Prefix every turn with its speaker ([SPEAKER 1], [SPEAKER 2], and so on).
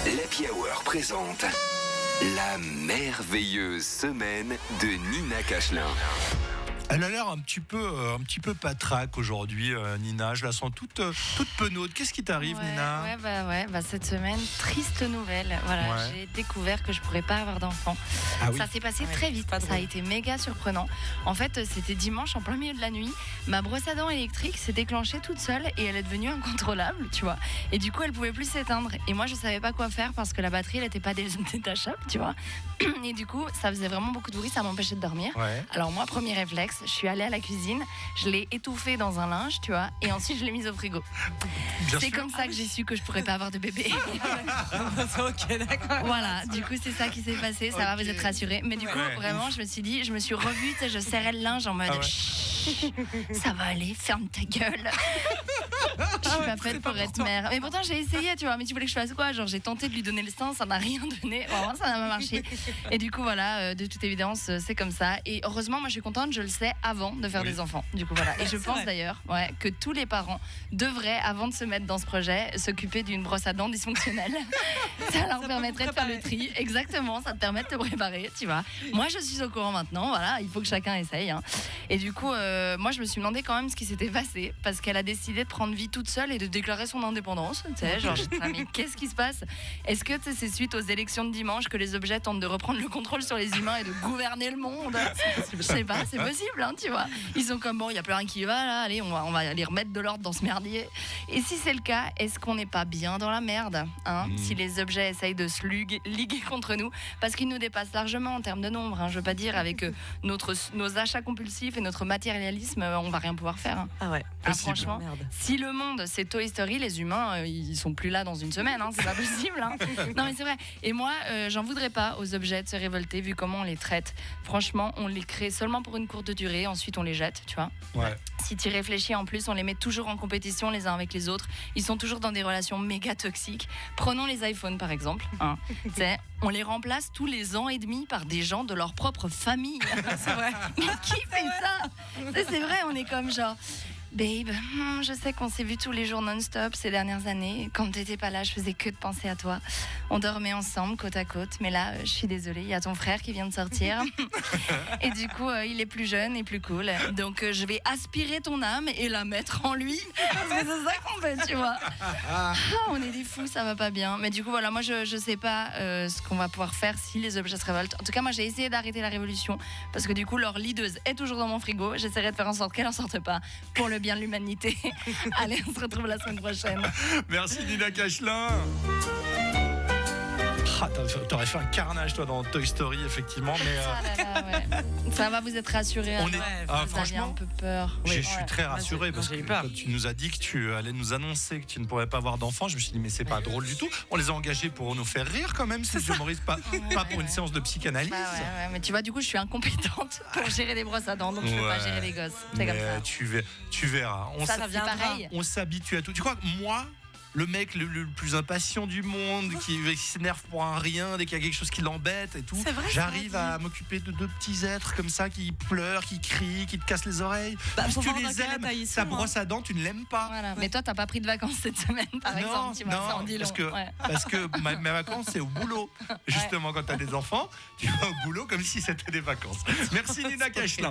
[SPEAKER 1] l'Happy Hour présente la merveilleuse semaine de Nina Cachelin.
[SPEAKER 2] Elle a l'air un petit peu patraque aujourd'hui, Nina. Je la sens toute penaude. Qu'est-ce qui t'arrive, Nina ?
[SPEAKER 3] Cette semaine, triste nouvelle. Voilà, j'ai découvert que je pourrais pas avoir d'enfant. Ça s'est passé très vite. Ça a été méga surprenant. En fait, c'était dimanche, en plein milieu de la nuit. Ma brosse à dents électrique s'est déclenchée toute seule et elle est devenue incontrôlable, tu vois. Et du coup, elle pouvait plus s'éteindre. Et moi, je savais pas quoi faire parce que la batterie, elle était pas détachable, tu vois. Et du coup, ça faisait vraiment beaucoup de bruit. Ça m'empêchait de dormir. Ouais. Alors moi, premier réflexe, je suis allée à la cuisine, je l'ai étouffée dans un linge, tu vois, et ensuite je l'ai mise au frigo. C'est comme ça que j'ai su que je pourrais pas avoir de bébé.
[SPEAKER 4] Ok, d'accord.
[SPEAKER 3] Voilà, du coup c'est ça qui s'est passé, ça va, vous êtes rassurés. Mais du coup, vraiment, je me suis revue, tu sais, je serrais le linge en mode ça va aller, ferme ta gueule. Je suis pas faite pour être mère. Mais pourtant j'ai essayé, tu vois, mais tu voulais que je fasse quoi ? Genre j'ai tenté de lui donner le sein, ça n'a rien donné, vraiment ça n'a pas marché. Et du coup voilà, de toute évidence c'est comme ça. Et heureusement moi je suis contente, je le sais avant de faire des enfants. Du coup voilà. Et je pense d'ailleurs que tous les parents devraient, avant de se mettre dans ce projet, s'occuper d'une brosse à dents dysfonctionnelle. Ça leur permettrait de faire le tri. Exactement, ça te permet de te préparer, tu vois. Moi je suis au courant maintenant, voilà, il faut que chacun essaye. Hein. Et du coup moi je me suis demandé quand même ce qui s'était passé parce qu'elle a décidé de prendre vie toute seule et de déclarer son indépendance. Tu sais, genre, mais qu'est-ce qui se passe ? Est-ce que c'est suite aux élections de dimanche que les objets tentent de reprendre le contrôle sur les humains et de gouverner le monde ? Je sais pas, c'est possible, hein, tu vois. Ils sont comme bon, il y a plus rien qui va là. Allez, on va aller remettre de l'ordre dans ce merdier. Et si c'est le cas, est-ce qu'on n'est pas bien dans la merde, hein, si les objets essayent de se liguer contre nous, parce qu'ils nous dépassent largement en termes de nombre. Hein, je veux pas dire avec nos achats compulsifs et notre matérialisme, on va rien pouvoir faire. Hein.
[SPEAKER 4] Ah ouais.
[SPEAKER 3] Franchement, si le monde c'est Toy Story, les humains ils sont plus là dans une semaine, hein, c'est pas possible. Hein. Non mais c'est vrai. Et moi, j'en voudrais pas aux objets de se révolter vu comment on les traite. Franchement, on les crée seulement pour une courte durée, ensuite on les jette, tu vois. Ouais. Si tu réfléchis en plus, on les met toujours en compétition les uns avec les autres. Ils sont toujours dans des relations méga toxiques. Prenons les iPhones par exemple. Hein. On les remplace tous les ans et demi par des gens de leur propre famille. C'est vrai. Mais qui fait ça ? C'est vrai, on est comme genre... Babe, je sais qu'on s'est vu tous les jours non-stop ces dernières années. Quand t'étais pas là, je faisais que de penser à toi. On dormait ensemble, côte à côte. Mais là, je suis désolée, il y a ton frère qui vient de sortir. Et du coup, il est plus jeune et plus cool. Donc, je vais aspirer ton âme et la mettre en lui. Parce que c'est ça qu'on fait, tu vois. On est des fous, ça va pas bien. Mais du coup, voilà, moi, je sais pas ce qu'on va pouvoir faire si les objets se révoltent. En tout cas, moi, j'ai essayé d'arrêter la révolution. Parce que du coup, leur leaduse est toujours dans mon frigo. J'essaierai de faire en sorte qu'elle en sorte pas. Pour le bien de l'humanité. Allez, on se retrouve la semaine prochaine.
[SPEAKER 2] Merci Nina Cachelin. T'aurais fait un carnage toi dans Toy Story effectivement, mais
[SPEAKER 3] ça va, vous êtes rassurés.
[SPEAKER 2] On est franchement
[SPEAKER 3] un peu peur.
[SPEAKER 2] Je suis très rassuré parce que quand tu nous as dit que tu allais nous annoncer que tu ne pourrais pas avoir d'enfants, je me suis dit mais c'est pas drôle du tout. On les a engagés pour nous faire rire quand même, ces humoristes, pas pour une séance de psychanalyse.
[SPEAKER 3] Mais tu vois, du coup je suis incompétente pour gérer les brosses à dents, donc je peux pas gérer les gosses. C'est comme ça.
[SPEAKER 2] Tu verras. On s'habitue à tout. Tu crois que moi, le mec le plus impatient du monde, qui s'énerve pour un rien dès qu'il y a quelque chose qui l'embête et tout, j'arrive à m'occuper de deux petits êtres comme ça qui pleurent, qui crient, qui te cassent les oreilles. Tu les aimes, ta brosse à dents, tu ne l'aimes pas.
[SPEAKER 3] Voilà. Mais toi, t'as pas pris de vacances cette semaine, par exemple. Tu vois, ça en dit long.
[SPEAKER 2] Parce que mes vacances, c'est au boulot. Justement, quand t'as des enfants, tu vas au boulot comme si c'était des vacances. Merci Nina Cachelin.